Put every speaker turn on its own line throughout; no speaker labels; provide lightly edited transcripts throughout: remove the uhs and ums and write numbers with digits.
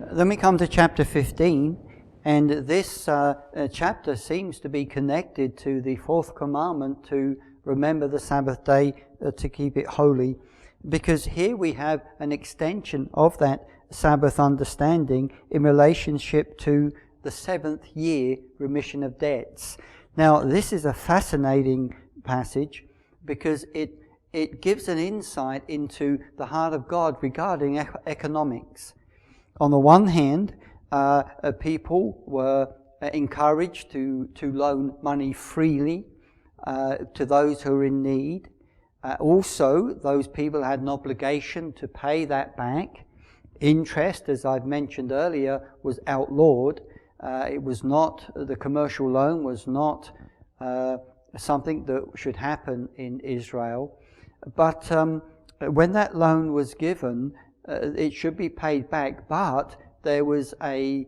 Then we come to chapter 15, and this chapter seems to be connected to the fourth commandment to remember the Sabbath day, to keep it holy, because here we have an extension of that Sabbath understanding in relationship to the seventh year remission of debts. Now, this is a fascinating passage because it gives an insight into the heart of God regarding economics. On the one hand, people were encouraged to loan money freely to those who are in need. Also, those people had an obligation to pay that back. Interest, as I've mentioned earlier, was outlawed. It was not, the commercial loan was not something that should happen in Israel. But when that loan was given, it should be paid back, but there was a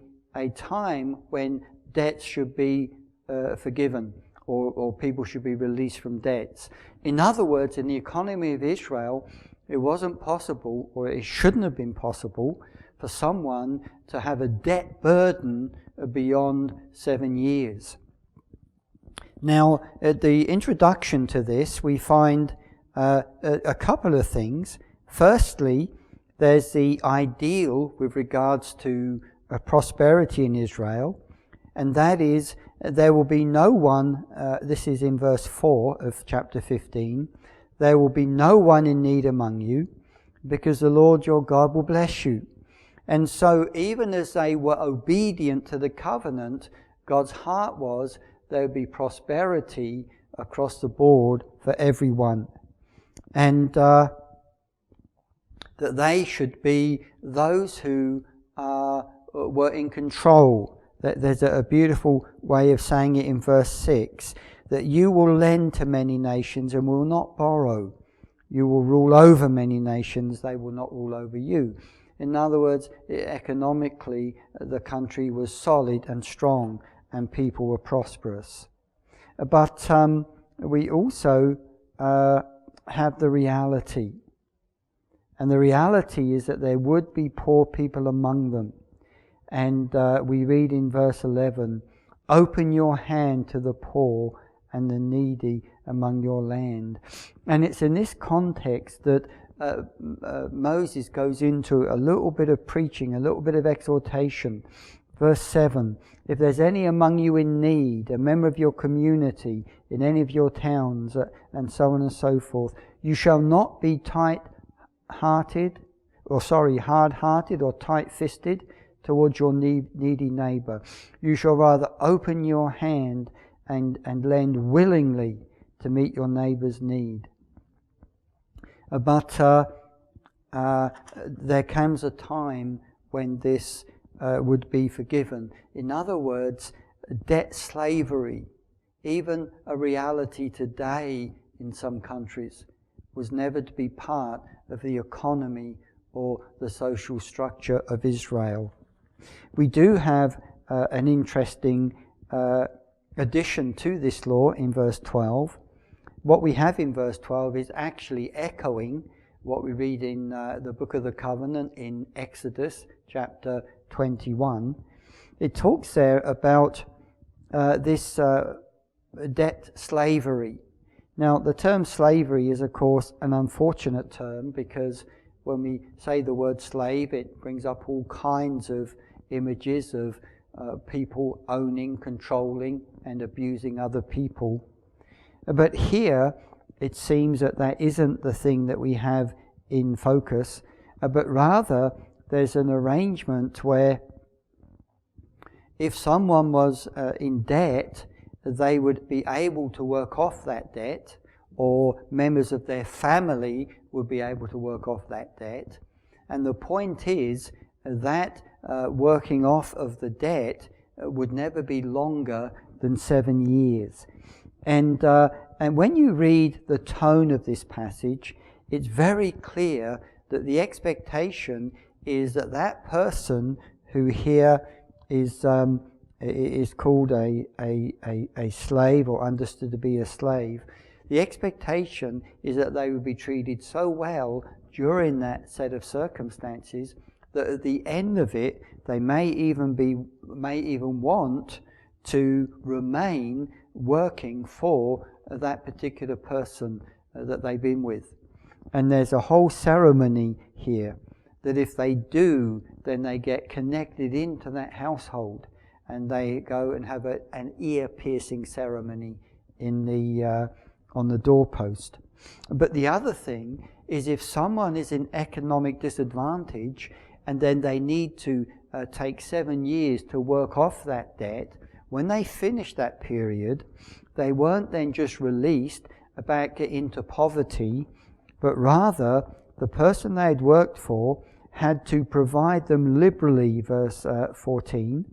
time when debts should be forgiven, or people should be released from debts. In other words, in the economy of Israel, it wasn't possible, or it shouldn't have been possible, for someone to have a debt burden beyond 7 years. Now, at the introduction to this, we find a couple of things. Firstly, there's the ideal with regards to prosperity in Israel, and that is there will be no one, this is in verse 4 of chapter 15, there will be no one in need among you, because the Lord your God will bless you. And so even as they were obedient to the covenant, God's heart was there would be prosperity across the board for everyone. And that they should be those who were in control. There's a beautiful way of saying it in verse 6, that you will lend to many nations and will not borrow. You will rule over many nations, they will not rule over you. In other words, economically, the country was solid and strong and people were prosperous. But we also have the reality. And the reality is that there would be poor people among them. And we read in verse 11, open your hand to the poor and the needy among your land. And it's in this context that Moses goes into a little bit of preaching, a little bit of exhortation. Verse 7, if there's any among you in need, a member of your community, in any of your towns, and so on and so forth, you shall not be hard-hearted or tight-fisted towards your needy neighbour. You shall rather open your hand and lend willingly to meet your neighbour's need. But there comes a time when this would be forgiven. In other words, debt slavery, even a reality today in some countries, was never to be part of the economy or the social structure of Israel. We do have an interesting addition to this law in verse 12. What we have in verse 12 is actually echoing what we read in the Book of the Covenant in Exodus chapter 21. It talks there about this debt slavery. Now, the term slavery is, of course, an unfortunate term because when we say the word slave, it brings up all kinds of images of people owning, controlling, and abusing other people. But here, it seems that isn't the thing that we have in focus, but rather there's an arrangement where if someone was in debt, they would be able to work off that debt, or members of their family would be able to work off that debt. And the point is that working off of the debt would never be longer than 7 years. And when you read the tone of this passage, it's very clear that the expectation is that that person who here is called a slave or understood to be a slave, the expectation is that they would be treated so well during that set of circumstances that at the end of it, they may even want to remain working for that particular person that they've been with. And there's a whole ceremony here that if they do, then they get connected into that household, and they go and have an ear-piercing ceremony in on the doorpost. But the other thing is, if someone is in economic disadvantage and then they need to take 7 years to work off that debt, when they finish that period, they weren't then just released back into poverty, but rather the person they had worked for had to provide them liberally, verse 14,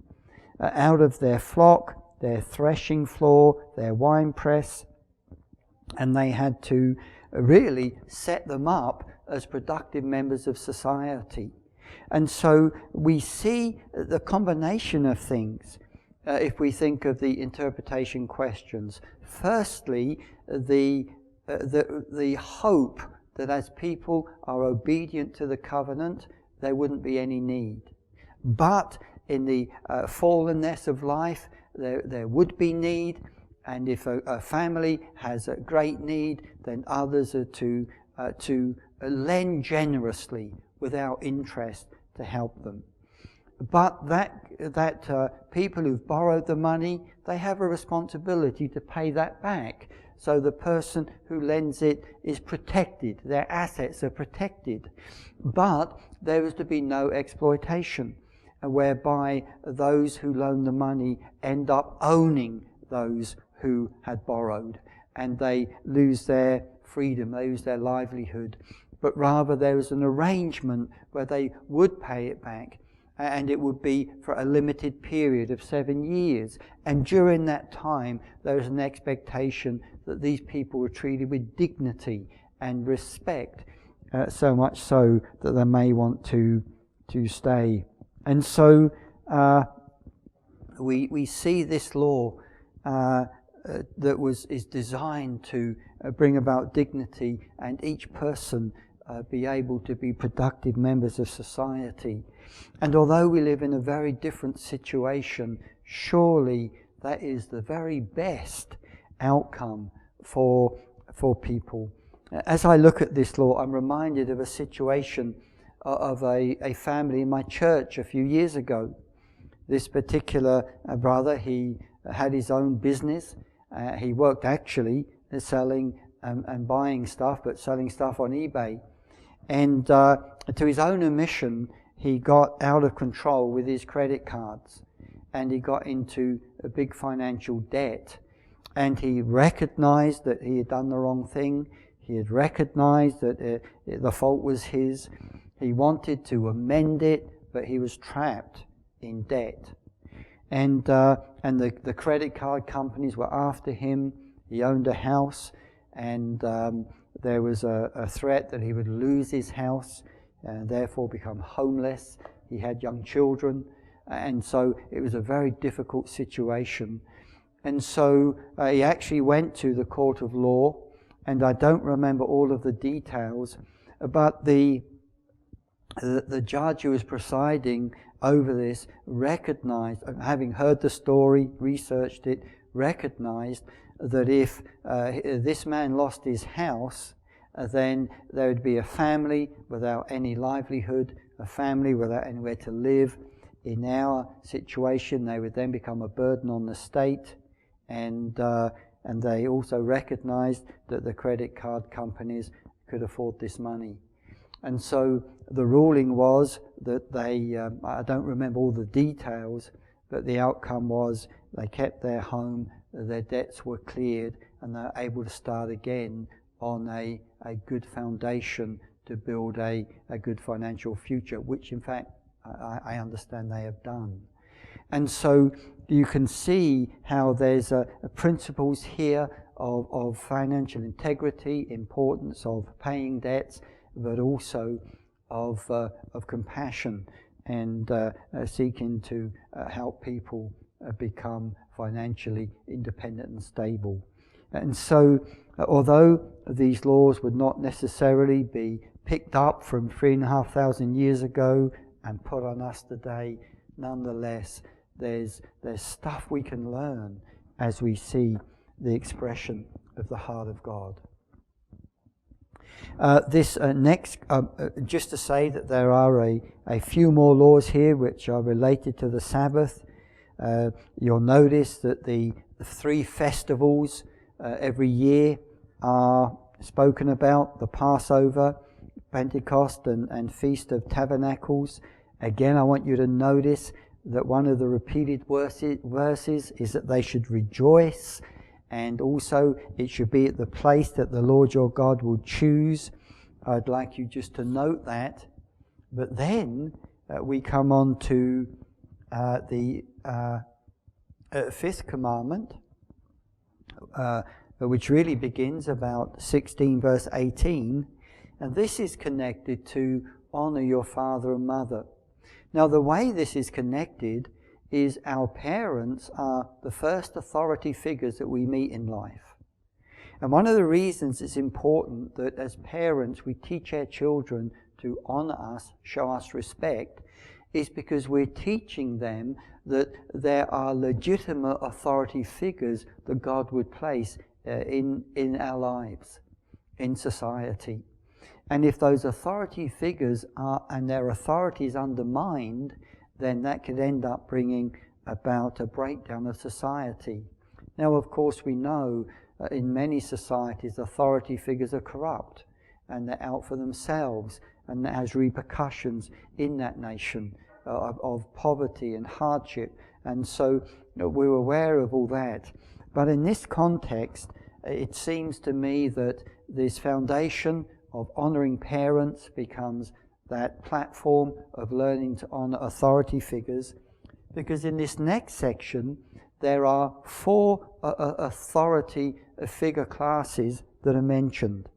out of their flock, their threshing floor, their winepress, and they had to really set them up as productive members of society. And so we see the combination of things if we think of the interpretation questions. Firstly, the hope that as people are obedient to the covenant, there wouldn't be any need. But in the fallenness of life, there would be need, and if a family has a great need, then others are to lend generously without interest to help them. But that people who've borrowed the money, they have a responsibility to pay that back. So the person who lends it is protected. Their assets are protected. But there is to be no exploitation, whereby those who loan the money end up owning those who had borrowed, and they lose their freedom, they lose their livelihood. But rather there is an arrangement where they would pay it back, and it would be for a limited period of 7 years. And during that time, there is an expectation that these people were treated with dignity and respect, so much so that they may want to stay. And so we see this law that is designed to bring about dignity, and each person be able to be productive members of society. And although we live in a very different situation, surely that is the very best outcome for people. As I look at this law, I'm reminded of a situation of a family in my church a few years ago. This particular brother, he had his own business. He worked actually selling and buying stuff, but selling stuff on eBay. And to his own omission, he got out of control with his credit cards, and he got into a big financial debt. And he recognized that he had done the wrong thing. He had recognized that the fault was his. He wanted to amend it, but he was trapped in debt. And the credit card companies were after him. He owned a house, and there was a threat that he would lose his house and therefore become homeless. He had young children, and so it was a very difficult situation. And so he actually went to the court of law, and I don't remember all of the details, but the judge who was presiding over this recognized, having heard the story, researched it, recognized that if this man lost his house, then there would be a family without any livelihood, a family without anywhere to live. In our situation, they would then become a burden on the state, and they also recognized that the credit card companies could afford this money. And so the ruling was that they, I don't remember all the details, but the outcome was they kept their home, their debts were cleared, and they were able to start again on a good foundation to build a good financial future, which in fact I understand they have done. And so you can see how there's principles here of financial integrity, importance of paying debts, but also of compassion and seeking to help people become financially independent and stable. And so, although these laws would not necessarily be picked up from 3,500 years ago and put on us today, nonetheless, there's stuff we can learn as we see the expression of the heart of God. Just to say that there are a few more laws here which are related to the Sabbath. You'll notice that the 3 festivals every year are spoken about: the Passover, Pentecost, and Feast of Tabernacles. Again, I want you to notice that one of the repeated verses is that they should rejoice, and also it should be at the place that the Lord your God will choose. I'd like you just to note that. But then we come on to the 5th commandment, which really begins about 16 verse 18, and this is connected to honor your father and mother. Now, the way this is connected is our parents are the first authority figures that we meet in life. And one of the reasons it's important that as parents we teach our children to honor us, show us respect, is because we're teaching them that there are legitimate authority figures that God would place in our lives, in society. And if those authority figures and their authority is undermined, then that could end up bringing about a breakdown of society. Now, of course, we know in many societies authority figures are corrupt and they're out for themselves, and that has repercussions in that nation of poverty and hardship. And so we're aware of all that. But in this context, it seems to me that this foundation of honouring parents becomes that platform of learning to honour authority figures, because in this next section there are 4 authority figure classes that are mentioned.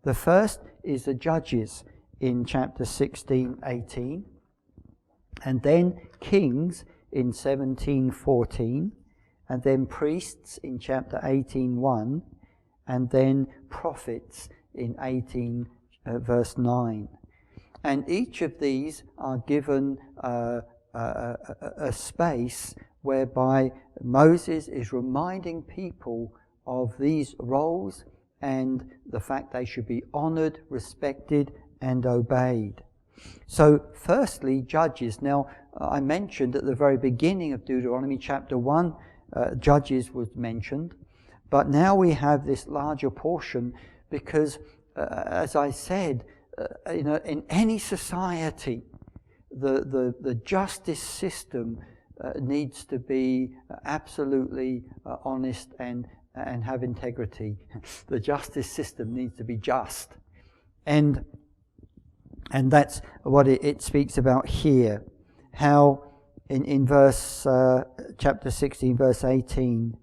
The first is the judges in chapter 16:18, and then kings in 17:14, and then priests in chapter 18:1, and then prophets in 18 verse 9. And each of these are given a space whereby Moses is reminding people of these roles and the fact they should be honoured, respected, and obeyed. So, firstly, judges. Now, I mentioned at the very beginning of Deuteronomy chapter 1, judges was mentioned. But now we have this larger portion because, as I said, in any society, the justice system needs to be absolutely honest and have integrity. The justice system needs to be just. And that's what it speaks about here. How in verse chapter 16, verse 18,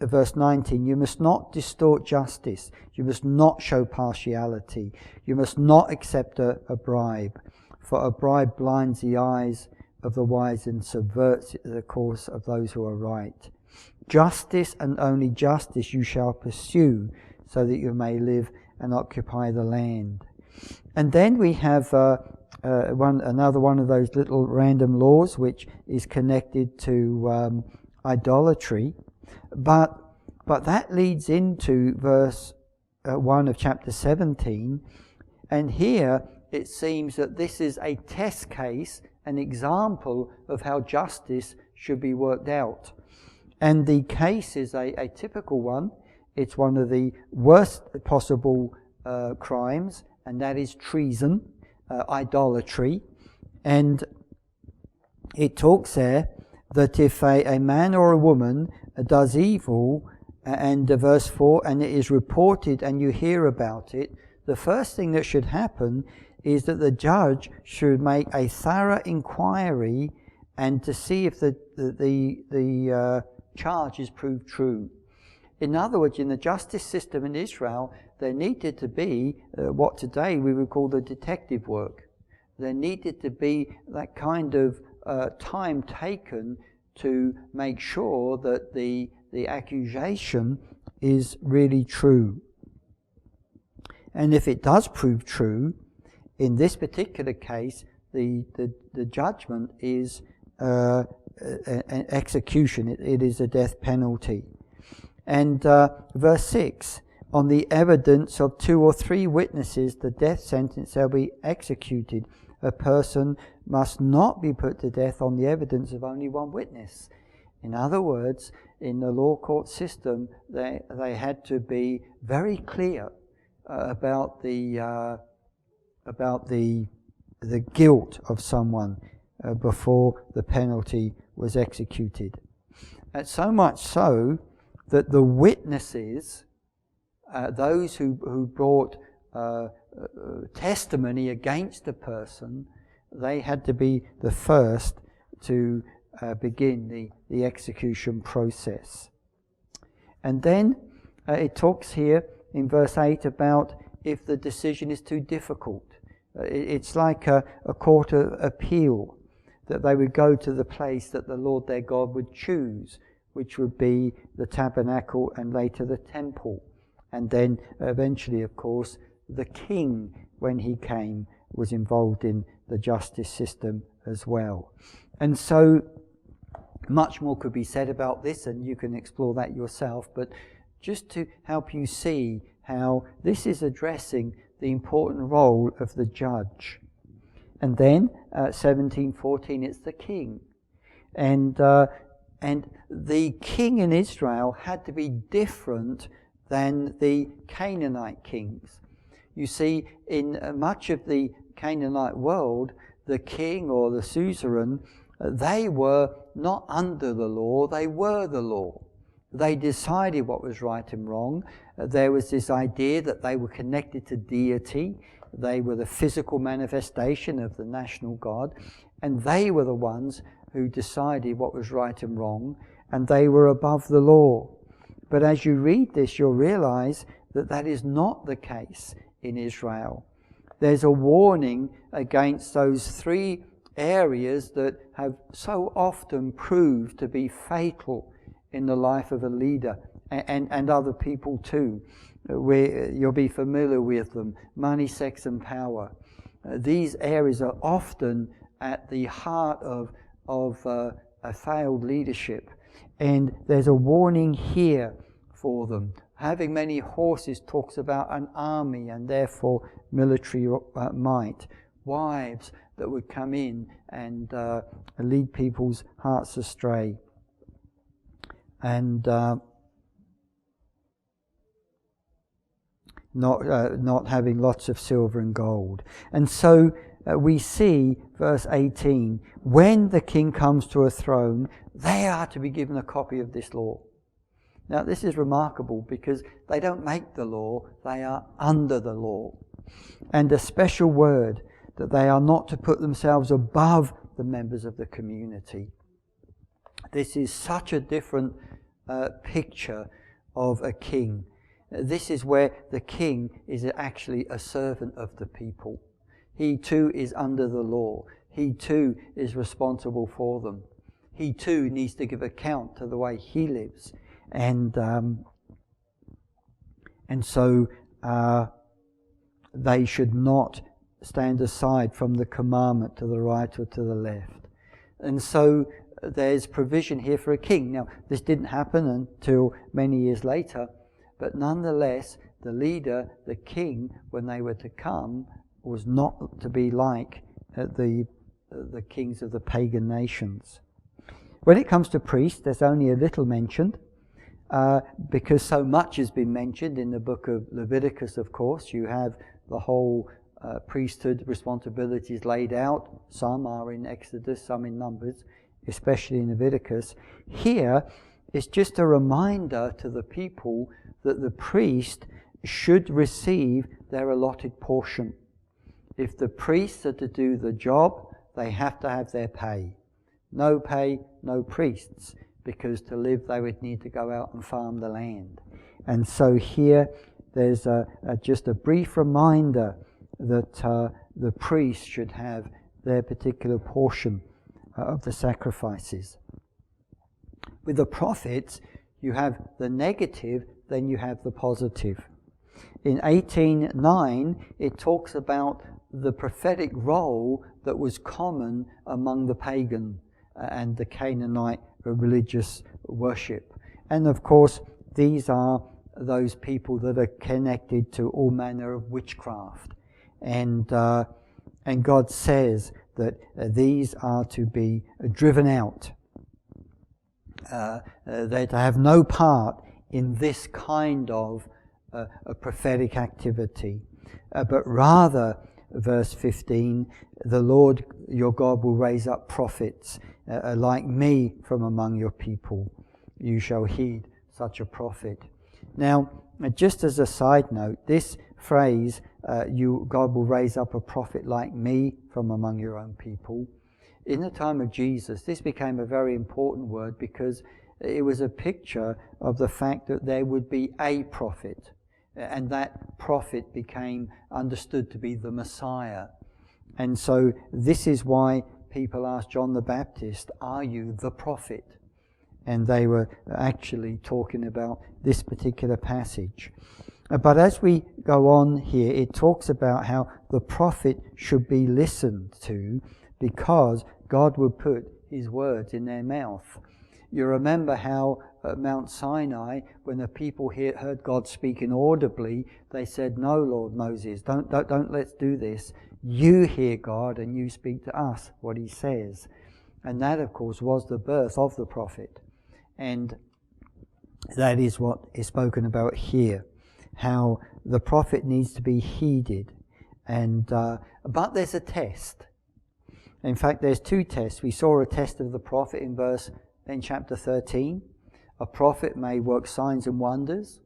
verse 19, you must not distort justice. You must not show partiality. You must not accept a bribe. For a bribe blinds the eyes of the wise and subverts the course of those who are right. Justice and only justice you shall pursue, so that you may live and occupy the land. And then we have another one of those little random laws which is connected to idolatry. But that leads into verse 1 of chapter 17. And here it seems that this is a test case, an example of how justice should be worked out. And the case is a typical one. It's one of the worst possible crimes, and that is treason, idolatry. And it talks there that if a man or a woman does evil, and verse 4, and it is reported and you hear about it, the first thing that should happen is that the judge should make a thorough inquiry and to see if the charge is proved true. In other words, in the justice system in Israel, there needed to be what today we would call the detective work. There needed to be that kind of time taken to make sure that the accusation is really true. And if it does prove true, in this particular case, the judgment is an execution. It is a death penalty. And verse 6, on the evidence of 2 or 3 witnesses, the death sentence shall be executed. A person must not be put to death on the evidence of only one witness. In other words, in the law court system, they had to be very clear about the guilt of someone before the penalty was executed. And so much so that the witnesses, those who brought testimony against the person, they had to be the first to begin the execution process. And then it talks here in verse 8 about if the decision is too difficult. It's like a court of appeal, that they would go to the place that the Lord their God would choose, which would be the tabernacle and later the temple. And then eventually, of course, the king, when he came, was involved in the justice system as well. And so much more could be said about this, and you can explore that yourself, but just to help you see how this is addressing the important role of the judge. And then 17:14, it's the king. And the king in Israel had to be different than the Canaanite kings. You see, in much of the Canaanite world, the king or the suzerain, they were not under the law, they were the law. They decided what was right and wrong. There was this idea that they were connected to deity. They were the physical manifestation of the national god, and they were the ones who decided what was right and wrong, and they were above the law. But as you read this, you'll realize that that is not the case in Israel. There's a warning against those 3 areas that have so often proved to be fatal in the life of a leader and other people too. You'll be familiar with them: money, sex and power. These areas are often at the heart of a failed leadership, and there's a warning here for them. Having many horses talks about an army and therefore military might. Wives that would come in and lead people's hearts astray. And not having lots of silver and gold. And so we see, verse 18, when the king comes to a throne, they are to be given a copy of this law. Now this is remarkable because they don't make the law, they are under the law. And a special word, that they are not to put themselves above the members of the community. This is such a different picture of a king. This is where the king is actually a servant of the people. He too is under the law. He too is responsible for them. He too needs to give account to the way he lives. And so they should not stand aside from the commandment to the right or to the left. And so there's provision here for a king. Now, this didn't happen until many years later, but nonetheless, the leader, the king, when they were to come, was not to be like the kings of the pagan nations. When it comes to priests, there's only a little mentioned, because so much has been mentioned in the book of Leviticus, of course. You have the whole priesthood responsibilities laid out. Some are in Exodus, some in Numbers, especially in Leviticus. Here, it's just a reminder to the people that the priest should receive their allotted portion. If the priests are to do the job, they have to have their pay. No pay, no priests, because to live they would need to go out and farm the land. And so here there's just a brief reminder that the priests should have their particular portion of the sacrifices. With the prophets, you have the negative, then you have the positive. In 18:9, it talks about the prophetic role that was common among the pagan and the Canaanite religious worship. And of course, these are those people that are connected to all manner of witchcraft. And God says that these are to be driven out. They're to have no part in this kind of a prophetic activity. But rather, verse 15, the Lord your God will raise up prophets like me from among your people. You shall heed such a prophet. Now, just as a side note, this phrase, God will raise up a prophet like me from among your own people. In the time of Jesus, this became a very important word because it was a picture of the fact that there would be a prophet, and that prophet became understood to be the Messiah. And so this is why people asked John the Baptist, "Are you the prophet?" And they were actually talking about this particular passage. But as we go on here, it talks about how the prophet should be listened to because God would put his words in their mouth. You remember how at Mount Sinai, when the people heard God speaking audibly, they said, "No, Lord Moses, don't let's do this. You hear God and you speak to us what he says." And that, of course, was the birth of the prophet. And that is what is spoken about here, how the prophet needs to be heeded. And but there's a test. In fact, there's two tests. We saw a test of the prophet in chapter 13. A prophet may work signs and wonders,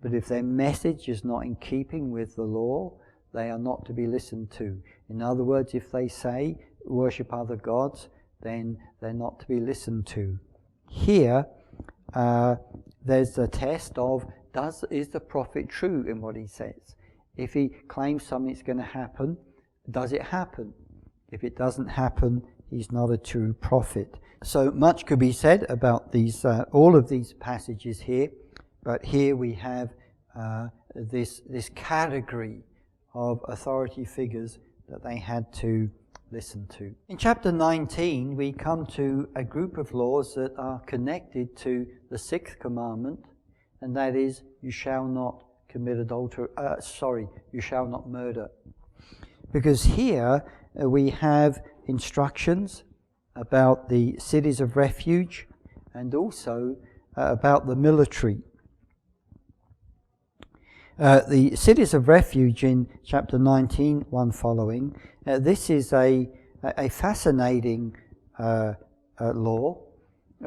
but if their message is not in keeping with the law, they are not to be listened to. In other words, if they say worship other gods, then they're not to be listened to. Here, there's a test of is the prophet true in what he says? If he claims something's going to happen, does it happen? If it doesn't happen, he's not a true prophet. So much could be said about these, all of these passages here, but here we have this category of authority figures that they had to listen to. In chapter 19, we come to a group of laws that are connected to the sixth commandment, and that is, you shall not commit adultery. You shall not murder. Because here we have instructions about the cities of refuge and also about the military. The cities of refuge in chapter 19, one following, this is a fascinating law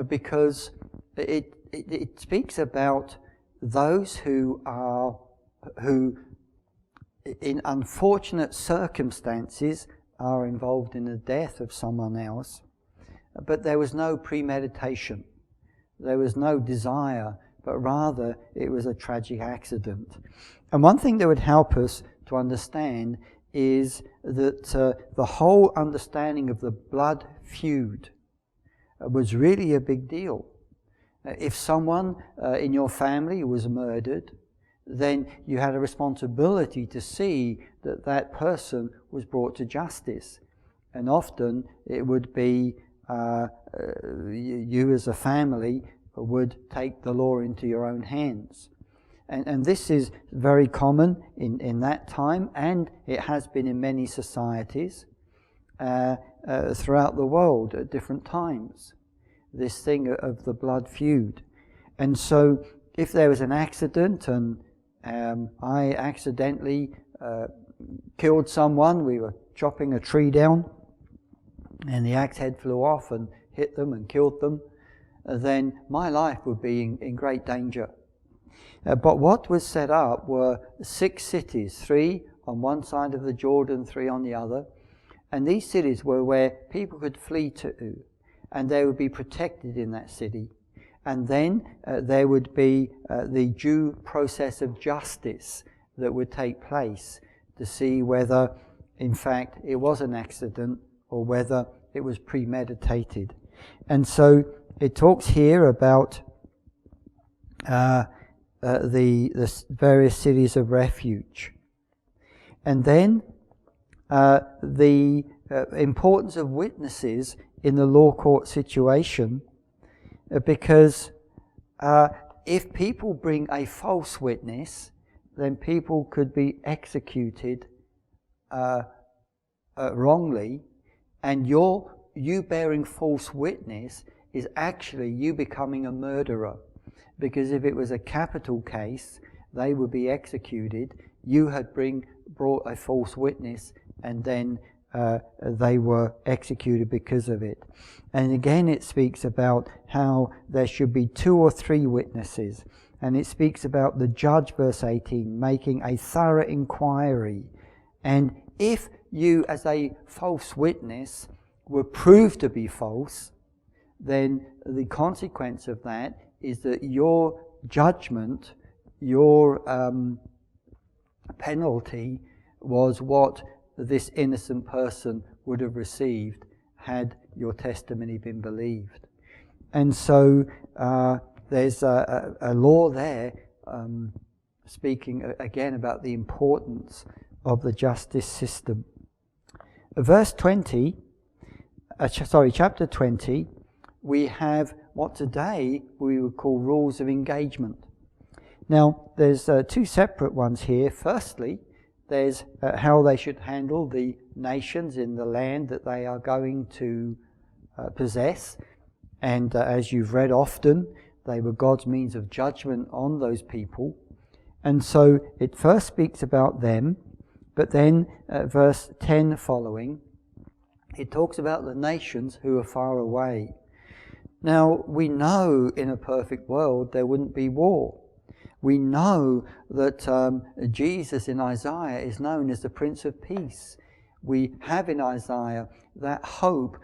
because it speaks about those who in unfortunate circumstances are involved in the death of someone else, but there was no premeditation, there was no desire, but rather it was a tragic accident. And one thing that would help us to understand is that the whole understanding of the blood feud was really a big deal. If someone in your family was murdered, then you had a responsibility to see that that person was brought to justice. And often it would be you as a family would take the law into your own hands. And this is very common in that time, and it has been in many societies throughout the world at different times, this thing of the blood feud. And so if there was an accident and I accidentally killed someone, we were chopping a tree down, and the axe head flew off and hit them and killed them, then my life would be in great danger. But what was set up were 6 cities, 3 on one side of the Jordan, 3 on the other, and these cities were where people could flee to, and they would be protected in that city. And then there would be the due process of justice that would take place to see whether, in fact, it was an accident or whether it was premeditated. And so it talks here about the various cities of refuge. And then the importance of witnesses in the law court situation, because if people bring a false witness, then people could be executed wrongly, and you bearing false witness is actually you becoming a murderer, because if it was a capital case, they would be executed. You had brought a false witness, and then they were executed because of it. And again, it speaks about how there should be 2 or 3 witnesses. And it speaks about the judge, verse 18, making a thorough inquiry. And if you, as a false witness, were proved to be false, then the consequence of that is that your judgment, your penalty, was what this innocent person would have received had your testimony been believed. And so there's a law there speaking again about the importance of the justice system. Verse 20, chapter 20, we have what today we would call rules of engagement. Now, there's 2 separate ones here. Firstly, there's how they should handle the nations in the land that they are going to possess. And as you've read often, they were God's means of judgment on those people. And so it first speaks about them, but then verse 10 following, it talks about the nations who are far away. Now, we know in a perfect world there wouldn't be war. We know that Jesus in Isaiah is known as the Prince of Peace. We have in Isaiah that hope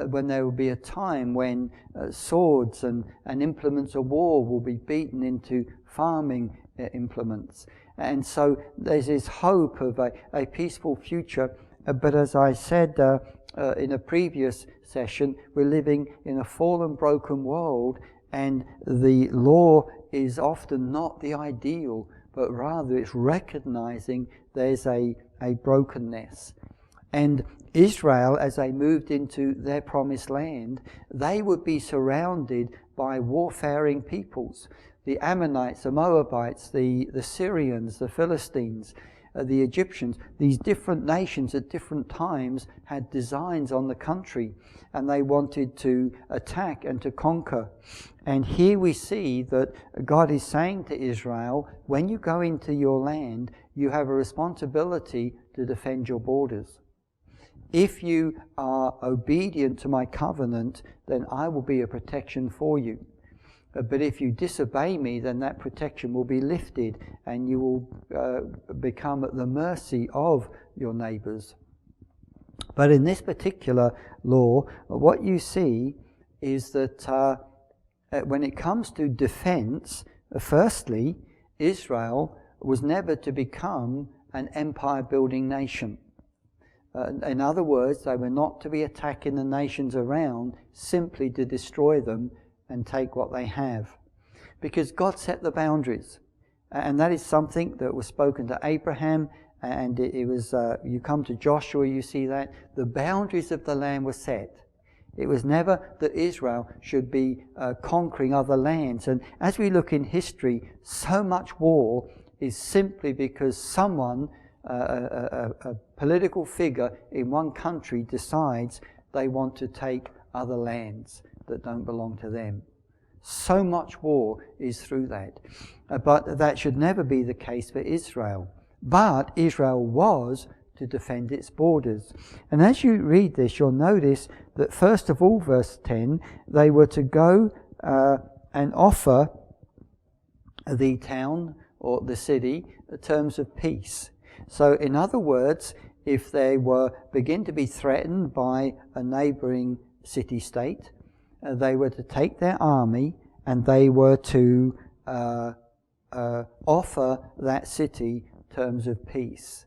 when there will be a time when swords and implements of war will be beaten into farming implements. And so there's this hope of a peaceful future. But as I said in a previous session, we're living in a fallen, broken world, and the law is often not the ideal, but rather it's recognizing there's a brokenness. And Israel, as they moved into their promised land, they would be surrounded by warfaring peoples. The Ammonites, the Moabites, the Syrians, the Philistines, the Egyptians. These different nations at different times had designs on the country, and they wanted to attack and to conquer. And here we see that God is saying to Israel, when you go into your land, you have a responsibility to defend your borders. If you are obedient to my covenant, then I will be a protection for you. But if you disobey me, then that protection will be lifted, and you will become at the mercy of your neighbours. But in this particular law, what you see is that when it comes to defence, firstly, Israel was never to become an empire-building nation. In other words, they were not to be attacking the nations around simply to destroy them and take what they have. Because God set the boundaries. And that is something that was spoken to Abraham, and it was, you come to Joshua, you see that. The boundaries of the land were set. It was never that Israel should be conquering other lands. And as we look in history, so much war is simply because someone, a political figure in one country, decides they want to take other lands that don't belong to them. So much war is through that. But that should never be the case for Israel. But Israel was to defend its borders. And as you read this, you'll notice that first of all, verse 10, they were to go and offer the town or the city terms of peace. So in other words, if they were begin to be threatened by a neighbouring city-state, they were to take their army and they were to offer that city terms of peace.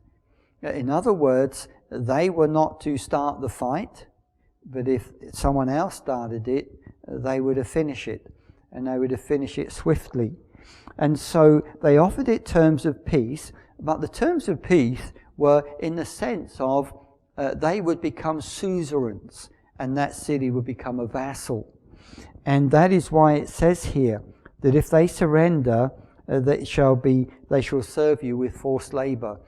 In other words, they were not to start the fight, but if someone else started it, they were to finish it, and they were to finish it swiftly. And so they offered it terms of peace, but the terms of peace were in the sense of they would become suzerains, and that city would become a vassal. And that is why it says here that if they surrender, they shall serve you with forced labor.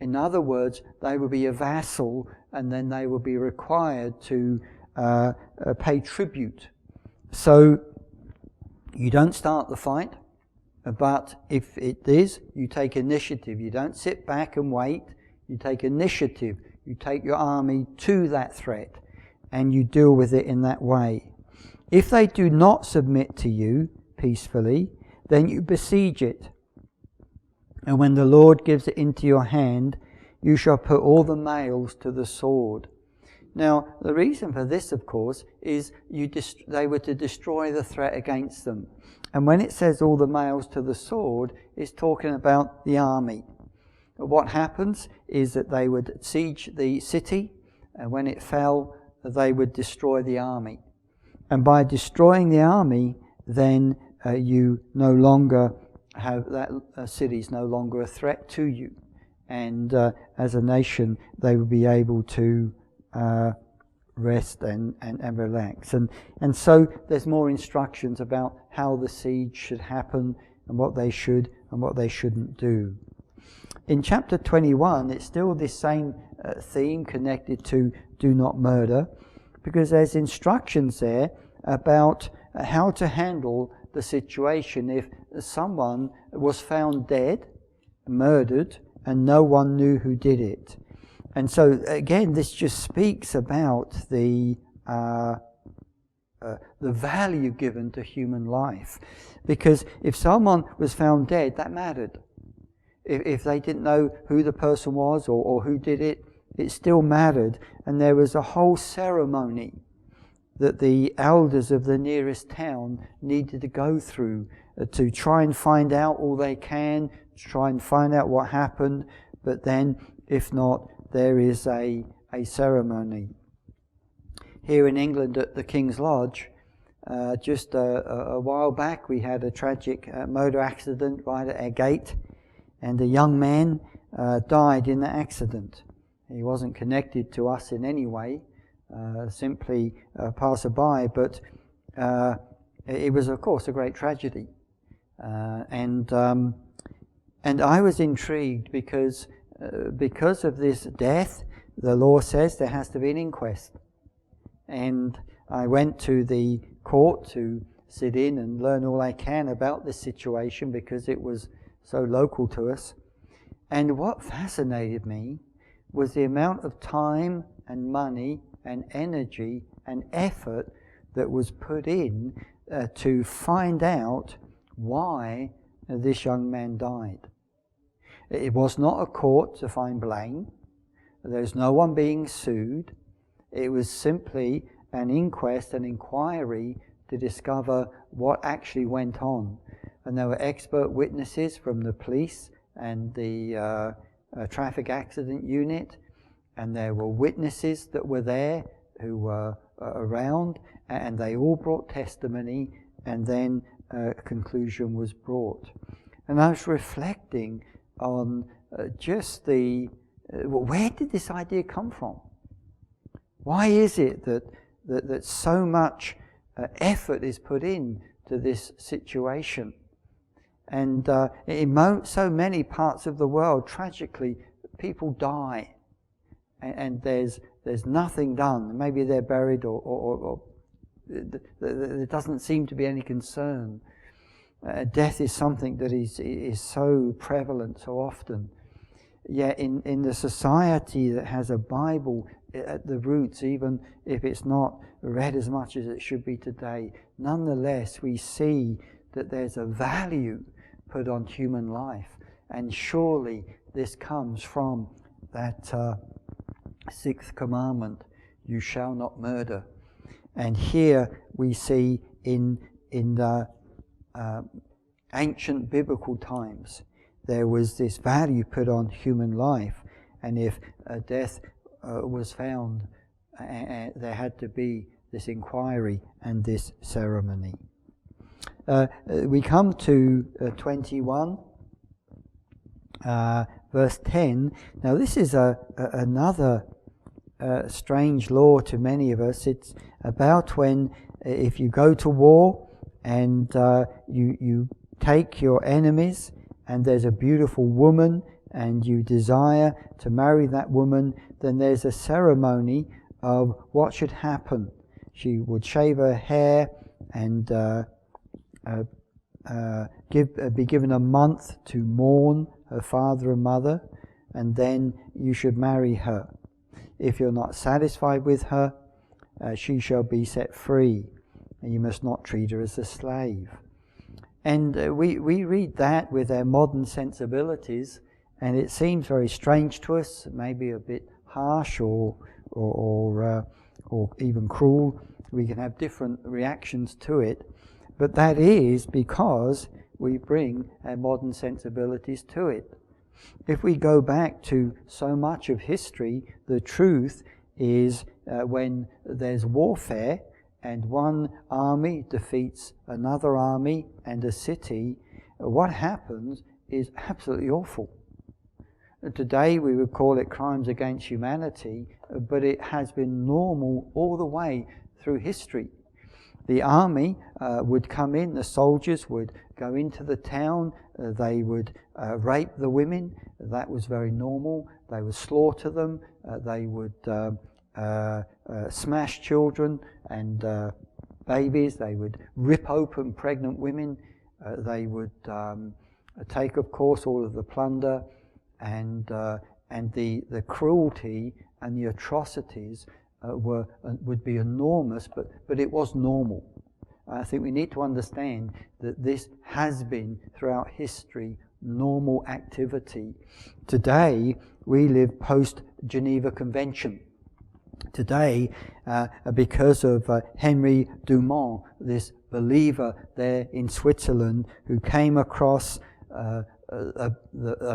In other words, they will be a vassal, and then they will be required to pay tribute. So you don't start the fight, but if it is, you take initiative. You don't sit back and wait. You take initiative. You take your army to that threat, and you deal with it in that way. If they do not submit to you peacefully, then you besiege it. And when the Lord gives it into your hand, you shall put all the males to the sword. Now, the reason for this, of course, is they were to destroy the threat against them. And when it says all the males to the sword, it's talking about the army. What happens is that they would siege the city, and when it fell, they would destroy the army. And by destroying the army, then you no longer have that city is no longer a threat to you. And as a nation, they will be able to rest and relax. And so there's more instructions about how the siege should happen and what they should and what they shouldn't do. In chapter 21, it's still this same theme connected to do not murder, because there's instructions there about how to handle the situation if someone was found dead, murdered, and no one knew who did it. And so again, this just speaks about the value given to human life. Because if someone was found dead, that mattered. If they didn't know who the person was or who did it, it still mattered. And there was a whole ceremony that the elders of the nearest town needed to go through to try and find out all they can, to try and find out what happened. But then, if not, there is a ceremony. Here in England at the King's Lodge, just a while back, we had a tragic motor accident right at our gate, and a young man died in the accident. He wasn't connected to us in any way, simply a passerby, but it was, of course, a great tragedy. And I was intrigued because of this death, the law says there has to be an inquest. And I went to the court to sit in and learn all I can about this situation because it was so local to us. And what fascinated me was the amount of time and money and energy and effort that was put in to find out why this young man died. It was not a court to find blame. There's no one being sued. It was simply an inquest, an inquiry to discover what actually went on. And there were expert witnesses from the police and the traffic accident unit, and there were witnesses that were there who were around, and they all brought testimony, and then a conclusion was brought. And I was reflecting on just where did this idea come from? Why is it that so much effort is put in to this situation? And in so many parts of the world, tragically, people die, and there's nothing done. Maybe they're buried, or there doesn't seem to be any concern. Death is something that is so prevalent so often. Yet in the society that has a Bible at the roots, even if it's not read as much as it should be today, nonetheless we see that there's a value put on human life. And surely this comes from that sixth commandment, you shall not murder. And here we see in the ancient biblical times, there was this value put on human life, and if a death was found, there had to be this inquiry and this ceremony. We come to 21, verse 10. Now this is another strange law to many of us. It's about when, if you go to war and you take your enemies, and there's a beautiful woman and you desire to marry that woman, then there's a ceremony of what should happen. She would shave her hair and be given a month to mourn her father and mother, and then you should marry her. If you're not satisfied with her, she shall be set free, and you must not treat her as a slave. And we read that with our modern sensibilities, and it seems very strange to us, maybe a bit harsh or even cruel. We can have different reactions to it, but that is because we bring our modern sensibilities to it. If we go back to so much of history, the truth is when there's warfare and one army defeats another army and a city, what happens is absolutely awful. Today we would call it crimes against humanity, but it has been normal all the way through history. The army would come in, the soldiers would go into the town, they would rape the women, that was very normal. They would slaughter them, they would smash children and babies, they would rip open pregnant women, they would take, of course, all of the plunder, and the cruelty and the atrocities would be enormous, but it was normal. I think we need to understand that this has been throughout history normal activity. Today we live post-Geneva Convention. Today, because of Henry Dumont, this believer there in Switzerland who came across a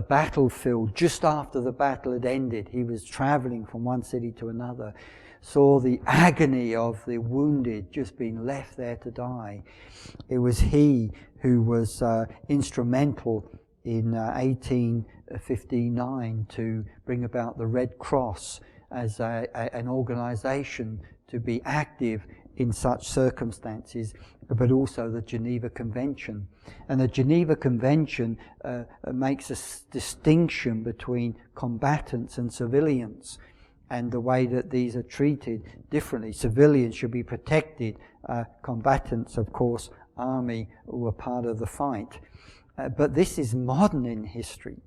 battlefield just after the battle had ended. He was traveling from one city to another, saw the agony of the wounded just being left there to die. It was he who was instrumental in 1859 to bring about the Red Cross as an organization to be active in such circumstances, but also the Geneva Convention. And the Geneva Convention makes a distinction between combatants and civilians, and the way that these are treated differently. Civilians should be protected. Combatants, of course, army, were part of the fight. But this is modern in history.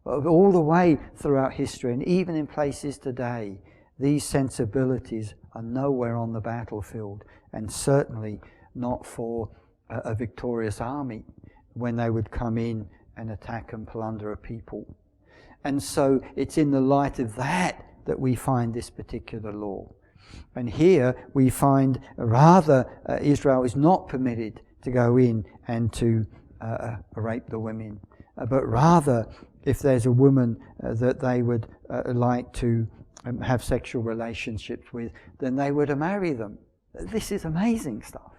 All the way throughout history, and even in places today, these sensibilities are nowhere on the battlefield, and certainly not for a victorious army when they would come in and attack and plunder a people. And so it's in the light of that we find this particular law. And here we find rather Israel is not permitted to go in and to rape the women, but rather if there's a woman that they would like to have sexual relationships with, then they were to marry them. This is amazing stuff.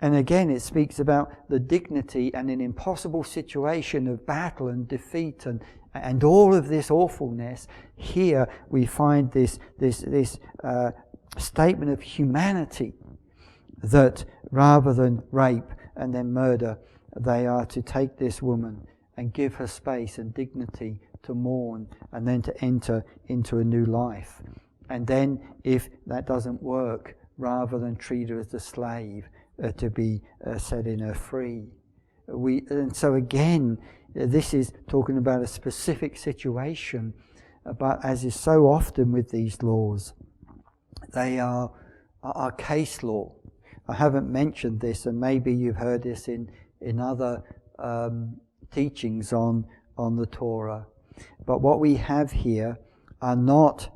And again, it speaks about the dignity and an impossible situation of battle and defeat and all of this awfulness. Here we find this statement of humanity, that rather than rape and then murder, they are to take this woman and give her space and dignity to mourn, and then to enter into a new life. And then, if that doesn't work, rather than treat her as a slave, to be setting her free. And so again, this is talking about a specific situation, but as is so often with these laws, they are case law. I haven't mentioned this, and maybe you've heard this in other teachings on the Torah. But what we have here are not,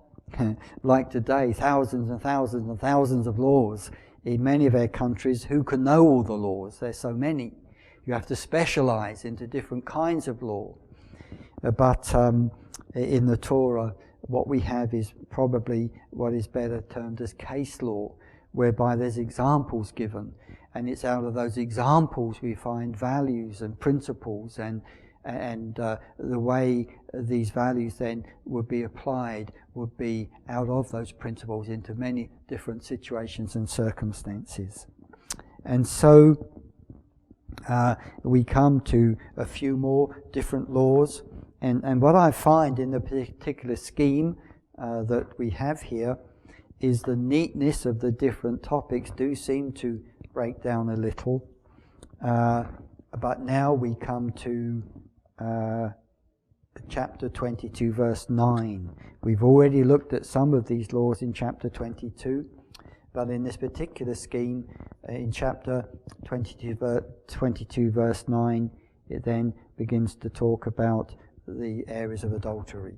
like today, thousands and thousands and thousands of laws. In many of our countries, who can know all the laws? There's so many. You have to specialize into different kinds of law. But in the Torah, what we have is probably what is better termed as case law, whereby there's examples given, and it's out of those examples we find values and principles and and the way these values then would be applied would be out of those principles into many different situations and circumstances. And so we come to a few more different laws, and what I find in the particular scheme that we have here is the neatness of the different topics do seem to break down a little. But now we come to chapter 22, verse 9. We've already looked at some of these laws in chapter 22, but in this particular scheme, in chapter 22, verse 9, it then begins to talk about the areas of adultery.